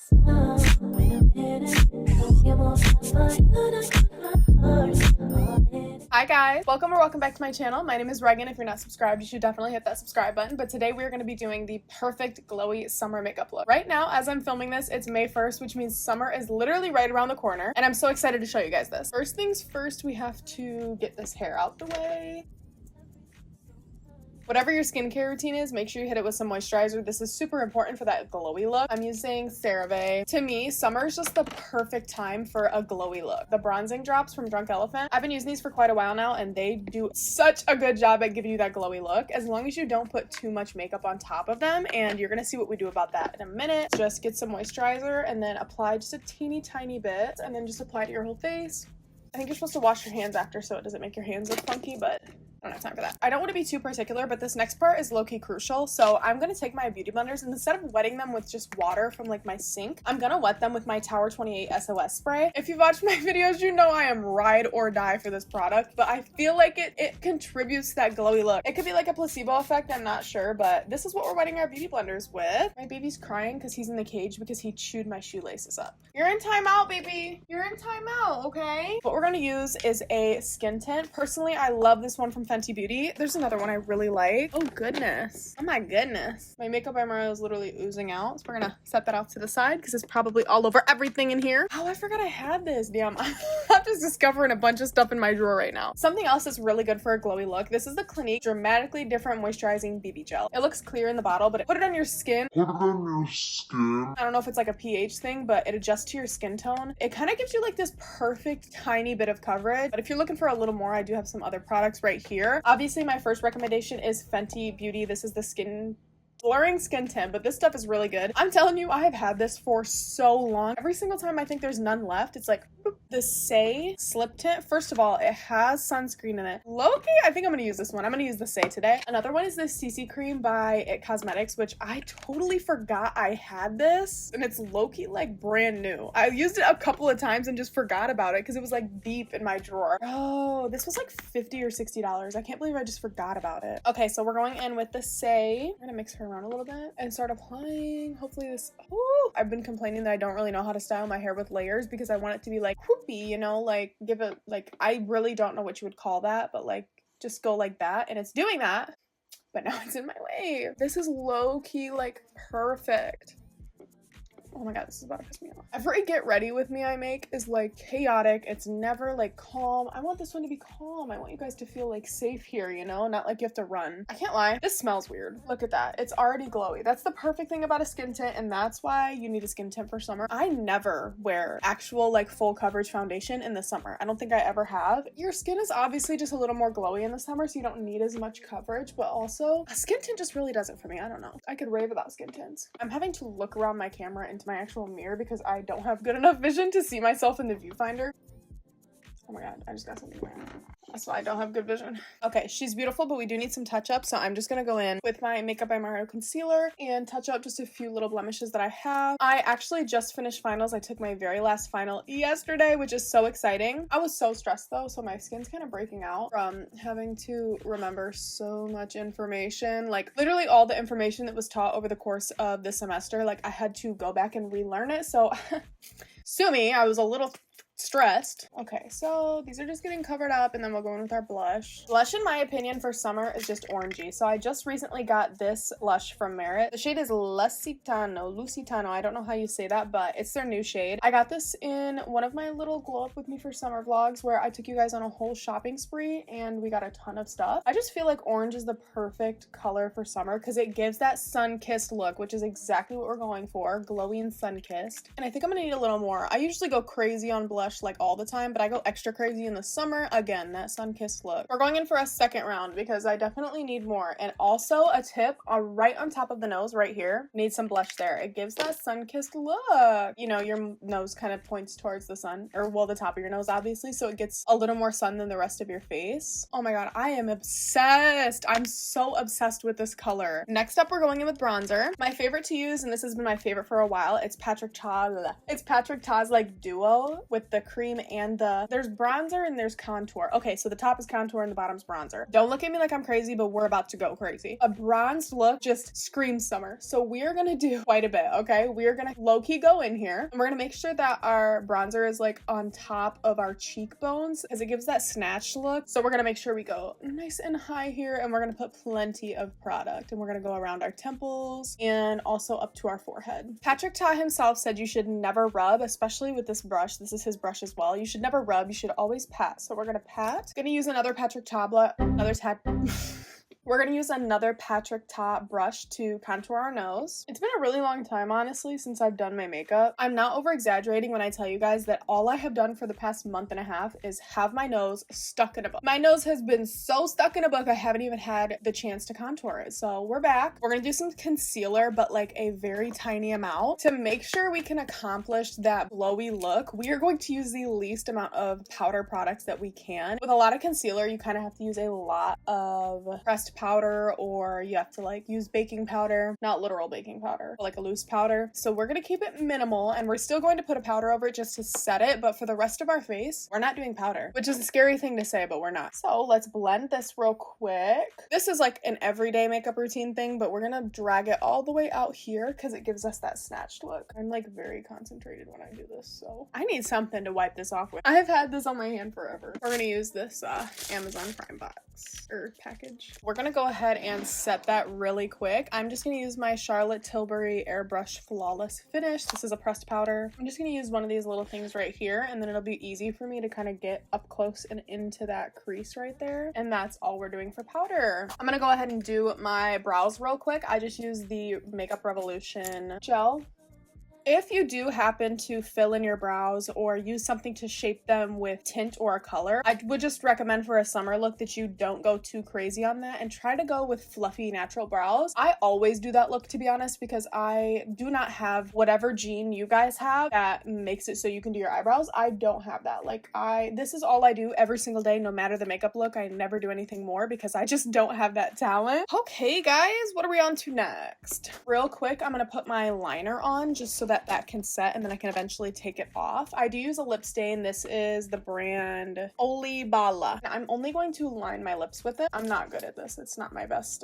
Hi guys, welcome or welcome back to my channel. My name is Reagan. If you're not subscribed, you should definitely hit that subscribe button. But today we're going to be doing the perfect glowy summer makeup look. Right now, as I'm filming this, it's May 1st, which means summer is literally right around the corner. And I'm so excited to show you guys this. First things first, we have to get this hair out the way. Whatever your skincare routine is, make sure you hit it with some moisturizer. This is super important for that glowy look. I'm using CeraVe. To me, summer is just the perfect time for a glowy look. The bronzing drops from Drunk Elephant, I've been using these for quite a while now, and they do such a good job at giving you that glowy look, as long as you don't put too much makeup on top of them, and you're gonna see what we do about that in a minute. Just get some moisturizer and then apply just a teeny tiny bit, and then just apply it to your whole face. I think you're supposed to wash your hands after so it doesn't make your hands look funky, but I don't have time for that. I don't want to be too particular, but this next part is low-key crucial. So I'm going to take my beauty blenders, and instead of wetting them with just water from like my sink, I'm going to wet them with my Tower 28 SOS spray. If you've watched my videos, you know I am ride or die for this product, but I feel like it contributes to that glowy look. It could be like a placebo effect, I'm not sure, but this is what we're wetting our beauty blenders with. My baby's crying because he's in the cage because he chewed my shoelaces up. You're in timeout, baby. You're in timeout, okay? What we're going to use is a skin tint. Personally, I love this one from Fenty Beauty. There's another one I really like. Oh goodness. Oh my goodness. My makeup eyeshadow is literally oozing out. So we're gonna set that off to the side because it's probably all over everything in here. Oh, I forgot I had this. Damn. I'm just discovering a bunch of stuff in my drawer right now. Something else that's really good for a glowy look. This is the Clinique Dramatically Different Moisturizing BB Gel. It looks clear in the bottle, but put it on your skin. I don't know if it's like a pH thing, but it adjusts to your skin tone. It kind of gives you like this perfect tiny bit of coverage. But if you're looking for a little more, I do have some other products right here. Obviously, my first recommendation is Fenty Beauty. This is the blurring skin tint, but this stuff is really good. I'm telling you, I have had this for so long. Every single time I think there's none left, it's like the Say Slip Tint. First of all, it has sunscreen in it. Low-key, I think I'm gonna use this one. I'm gonna use the Say today. Another one is this CC cream by It Cosmetics, which I totally forgot I had this, and it's low-key like brand new. I used it a couple of times and just forgot about it because it was like deep in my drawer. Oh, this was like $50 or $60. I can't believe I just forgot about it. Okay, so we're going in with the Say. I'm gonna mix her around a little bit and start applying. Hopefully this, ooh, I've been complaining that I don't really know how to style my hair with layers because I want it to be like whoopy, you know, like give it, like, I really don't know what you would call that, but like just go like that, and it's doing that, but now it's in my way. This is low-key like perfect. Oh my god, this is about to piss me off. Every get ready with me I make is like chaotic. It's never like calm. I want this one to be calm. I want you guys to feel like safe here, you know, not like you have to run. I can't lie, this smells weird. Look at that. It's already glowy. That's the perfect thing about a skin tint, and that's why you need a skin tint for summer. I never wear actual like full coverage foundation in the summer. I don't think I ever have. Your skin is obviously just a little more glowy in the summer, so you don't need as much coverage, but also a skin tint just really does it for me. I don't know. I could rave about skin tints. I'm having to look around my camera into my actual mirror because I don't have good enough vision to see myself in the viewfinder. Oh my god, I just got something weird. That's why I don't have good vision. Okay, she's beautiful, but we do need some touch-up, so I'm just gonna go in with my Makeup by Mario concealer and touch up just a few little blemishes that I have. I actually just finished finals. I took my very last final yesterday, which is so exciting. I was so stressed though, so my skin's kind of breaking out from having to remember so much information. Like literally all the information that was taught over the course of the semester, like I had to go back and relearn it, so sue me, I was a little stressed. Okay, so these are just getting covered up, and then we'll go in with our blush. Blush, in my opinion, for summer is just orangey. So I just recently got this blush from Merit. The shade is Lusitano. I don't know how you say that, but it's their new shade. I got this in one of my little glow up with me for summer vlogs where I took you guys on a whole shopping spree and we got a ton of stuff. I just feel like orange is the perfect color for summer because it gives that sun-kissed look, which is exactly what we're going for. Glowy and sun-kissed. And I think I'm gonna need a little more. I usually go crazy on blush like all the time, but I go extra crazy in the summer. Again, that sun-kissed look. We're going in for a second round because I definitely need more. And also a tip, right on top of the nose right here, need some blush there. It gives that sun-kissed look. You know, your nose kind of points towards the sun, or well, the top of your nose obviously, so it gets a little more sun than the rest of your face. Oh my god, I am obsessed. I'm so obsessed with this color. Next up, we're going in with bronzer. My favorite to use, and this has been my favorite for a while, it's Patrick Ta's like duo with the the cream and there's bronzer and there's contour. Okay, so the top is contour and the bottom's bronzer. Don't look at me like I'm crazy, but we're about to go crazy. A bronzed look just screams summer. So we're gonna do quite a bit, okay? We're gonna low-key go in here and we're gonna make sure that our bronzer is like on top of our cheekbones because it gives that snatched look. So we're gonna make sure we go nice and high here, and we're gonna put plenty of product, and we're gonna go around our temples and also up to our forehead. Patrick Ta himself said you should never rub, especially with this brush. This is his brush as well. You should never rub, you should always pat. So we're gonna pat. Gonna use another Patrick Ta We're gonna use another Patrick Ta brush to contour our nose. It's been a really long time, honestly, since I've done my makeup. I'm not over exaggerating when I tell you guys that all I have done for the past month and a half is have my nose stuck in a book. My nose has been so stuck in a book, I haven't even had the chance to contour it. So we're back. We're gonna do some concealer, but like a very tiny amount. To make sure we can accomplish that glowy look, we are going to use the least amount of powder products that we can. With a lot of concealer, you kind of have to use a lot of pressed powder, or you have to like use baking powder, not literal baking powder, but like a loose powder. So we're gonna keep it minimal, and we're still going to put a powder over it just to set it, but for the rest of our face, we're not doing powder, which is a scary thing to say, but we're not. So let's blend this real quick. This is like an everyday makeup routine thing, but we're gonna drag it all the way out here because it gives us that snatched look. I'm like very concentrated when I do this, so I need something to wipe this off with. I have had this on my hand forever. We're gonna use this Amazon Prime box or package. We're gonna go ahead and set that really quick. I'm just gonna use my Charlotte Tilbury Airbrush Flawless Finish. This is a pressed powder. I'm just gonna use one of these little things right here, and then it'll be easy for me to kind of get up close and into that crease right there. And that's all we're doing for powder. I'm gonna go ahead and do my brows real quick. I just use the Makeup Revolution gel. If you do happen to fill in your brows or use something to shape them with tint or a color, I would just recommend for a summer look that you don't go too crazy on that and try to go with fluffy natural brows. I always do that look, to be honest, because I do not have whatever gene you guys have that makes it so you can do your eyebrows. I don't have that. Like this is all I do every single day, no matter the makeup look. I never do anything more because I just don't have that talent. Okay guys, what are we on to next? Real quick, I'm gonna put my liner on just so that can set, and then I can eventually take it off. I do use a lip stain. This is the brand Olibala. I'm only going to line my lips with it. I'm not good at this. It's not my best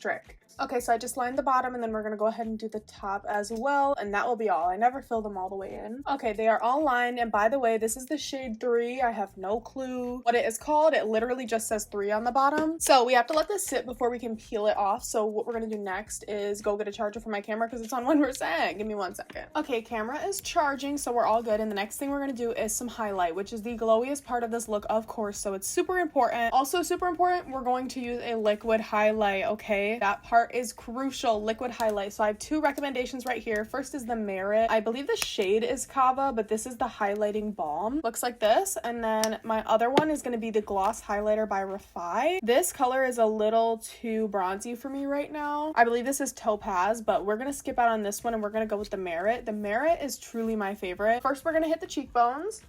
trick. Okay, so I just lined the bottom, and then we're gonna go ahead and do the top as well, and that will be all. I never fill them all the way in. Okay, they are all lined, and by the way, this is the shade 3. I have no clue what it is called. It literally just says 3 on the bottom. So we have to let this sit before we can peel it off. So what we're gonna do next is go get a charger for my camera because it's on 1%. Give me 1 second. Okay, camera is charging, so we're all good, and the next thing we're gonna do is some highlight, which is the glowiest part of this look, of course, so it's super important. Also super important, we're going to use a liquid highlight, okay? That part is crucial, liquid highlight. So I have 2 recommendations right here. First is the Merit. I believe the shade is Kava, but this is the highlighting balm. Looks like this. And then my other one is going to be the gloss highlighter by Refi. This color is a little too bronzy for me right now. I believe this is Topaz, but we're going to skip out on this one and we're going to go with the Merit. The Merit is truly my favorite. First, we're going to hit the cheekbones.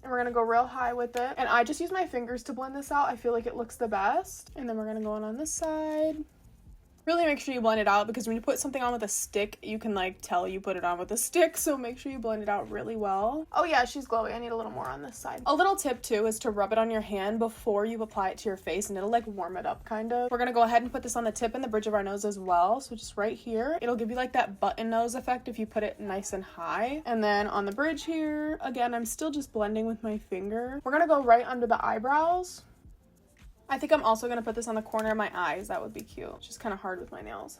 And we're gonna go real high with it. And I just use my fingers to blend this out. I feel like it looks the best. And then we're gonna go on this side. Really make sure you blend it out because when you put something on with a stick, you can like tell you put it on with a stick. So make sure you blend it out really well. Oh yeah, she's glowy. I need a little more on this side. A little tip too is to rub it on your hand before you apply it to your face, and it'll like warm it up kind of. We're gonna go ahead and put this on the tip and the bridge of our nose as well. So just right here, it'll give you like that button nose effect if you put it nice and high. And then on the bridge here, again, I'm still just blending with my finger. We're gonna go right under the eyebrows. I think I'm also going to put this on the corner of my eyes. That would be cute. It's just kind of hard with my nails.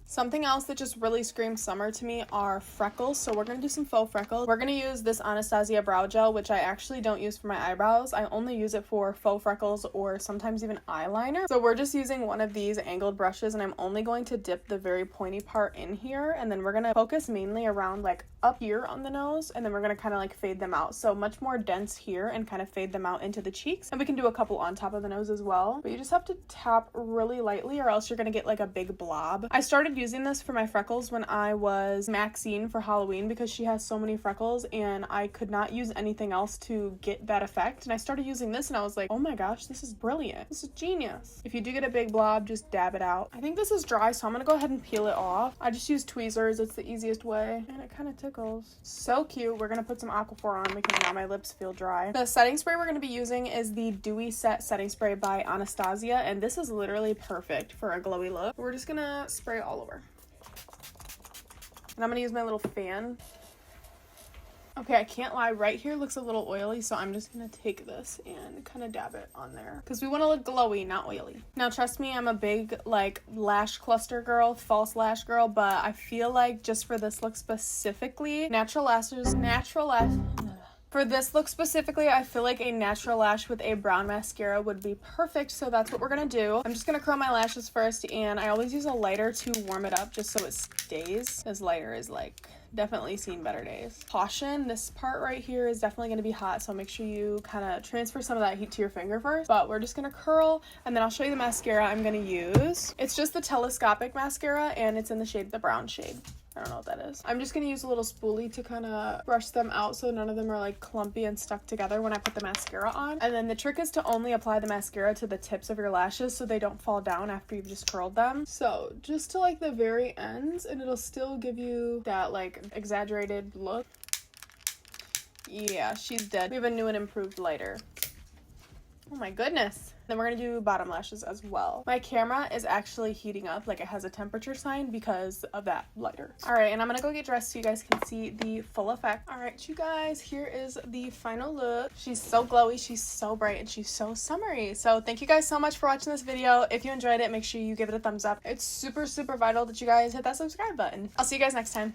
Something else that just really screams summer to me are freckles. So we're going to do some faux freckles. We're going to use this Anastasia brow gel, which I actually don't use for my eyebrows. I only use it for faux freckles or sometimes even eyeliner. So we're just using one of these angled brushes, and I'm only going to dip the very pointy part in here. And then we're going to focus mainly around like up here on the nose, and then we're going to kind of like fade them out. So much more dense here and kind of fade them out into the cheeks. And we can do a couple on top of the nose as well. But you just have to tap really lightly or else you're going to get like a big blob. I started using this for my freckles when I was maxing for Halloween because she has so many freckles and I could not use anything else to get that effect. And I started using this and I was like, oh my gosh, this is brilliant. This is genius. If you do get a big blob, just dab it out. I think this is dry, so I'm gonna go ahead and peel it off. I just use tweezers. It's the easiest way. And it kind of tickles. So cute. We're gonna put some Aquaphor on because now my lips feel dry. The setting spray we're gonna be using is the Dewy Set Setting Spray by Anastasia. And this is literally perfect for a glowy look. We're just gonna spray all over. And I'm gonna use my little fan. Okay, I can't lie, right here looks a little oily, so I'm just gonna take this and kind of dab it on there because we want to look glowy, not oily. Now trust me, I'm a big like lash cluster girl, false lash girl, but I feel like just for this look specifically, for this look specifically, I feel like a natural lash with a brown mascara would be perfect, so that's what we're gonna do. I'm just gonna curl my lashes first, and I always use a lighter to warm it up just so it stays, because lighter is like definitely seen better days. Caution, this part right here is definitely gonna be hot, so make sure you kind of transfer some of that heat to your finger first. But we're just gonna curl, and then I'll show you the mascara I'm gonna use. It's just the telescopic mascara, and it's in the shade, the brown shade. I don't know what that is. I'm just gonna use a little spoolie to kind of brush them out so none of them are like clumpy and stuck together when I put the mascara on. And then the trick is to only apply the mascara to the tips of your lashes so they don't fall down after you've just curled them. So just to like the very ends, and it'll still give you that like exaggerated look. Yeah, she's dead. We have a new and improved lighter. Oh my goodness. Then we're gonna do bottom lashes as well. My camera is actually heating up, like it has a temperature sign because of that lighter. All right, and I'm gonna go get dressed so you guys can see the full effect. All right, you guys, here is the final look. She's so glowy, she's so bright, and she's so summery. So thank you guys so much for watching this video. If you enjoyed it, make sure you give it a thumbs up. It's super, super vital that you guys hit that subscribe button. I'll see you guys next time.